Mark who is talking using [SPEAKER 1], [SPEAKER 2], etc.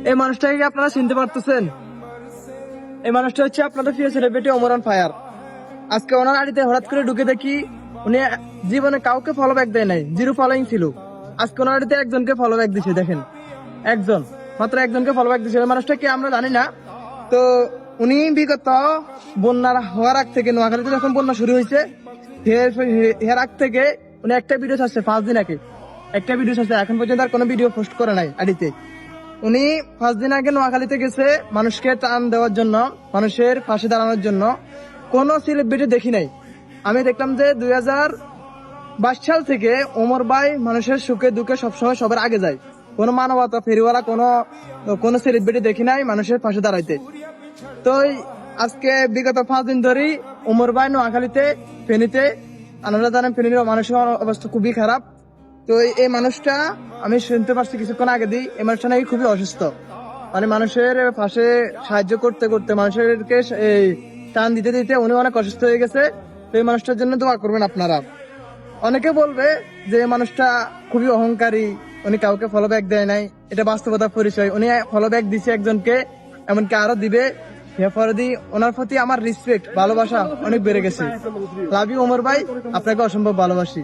[SPEAKER 1] এই মানুষটাকে কি আপনারা চিনতে পারতেছেন? এই মানুষটা হচ্ছে আপনাদের প্রিয় সেলিব্রিটি ওমর অন ফায়ার। আজকে ওনার আড়িতে হঠাৎ করে ঢুকে দেখি উনি জীবনে কাউকে ফলো ব্যাক দেয় নাই, জিরো ফলোইং ছিল। আজকে ওনার আড়িতে একজনকে ফলো ব্যাক দিছে, দেখেন একজন, মাত্র একজনকে ফলো ব্যাক দিছে। ওই মানুষটা কি আমরা জানি না। তো উনি বিগত বন্যার হওয়ার আগ থেকে, নোয়াখালীতে যখন বন্যা শুরু হয়েছে এর আগ থেকে উনি একটা ভিডিও ছাড়ছে 5 দিন আগে, একটা ভিডিও ছাড়ছে, এখন পর্যন্ত আর কোনো ভিডিও পোস্ট করে নাই আড়িতে। উনি 5 দিন আগে নোয়াখালীতে গেছে মানুষকে ত্রাণ দেওয়ার জন্য, মানুষের পাশে দাঁড়ানোর জন্য। কোন সেলিব্রিটি দেখি নাই। আমি দেখলাম যে 2022 সাল থেকে ওমর ভাই মানুষের সুখে দুঃখে সবসময় সবার আগে যায়। কোনো মানবতা ফেরিওয়ালা কোন সেলিব্রিটি দেখি নাই মানুষের পাশে দাঁড়াইতে। তো আজকে বিগত 5 দিন ধরেই ওমর ভাই নোয়াখালীতে, ফেনীতে, আপনারা জানেন ফেনীর মানুষের অবস্থা খুবই খারাপ। তো এই মানুষটা আমি শুনতে পারছি কিছুক্ষণ আগে দিই, এই মানুষটা নাকি খুবই অসুস্থ। মানে মানুষের পাশে সাহায্য করতে করতে, মানুষেরকে এই টান দিতে দিতে উনি অনেক অসুস্থ হয়ে গেছে। তো এই মানুষটার জন্য দোয়া করবেন আপনারা। অনেকে বলবে যে এই মানুষটা খুবই অহংকারী, উনি কাউকে ফলো ব্যাক দেয় নাই, এটা বাস্তবতার পরিচয়। উনি ফলো ব্যাক দিছে একজনকে, এমনকি আরো দিবে। এরপরে ওনার প্রতি আমার রেসপেক্ট, ভালোবাসা অনেক বেড়ে গেছে। লাভ ইউ ওমর ভাই, আপনাকে অসম্ভব ভালোবাসি।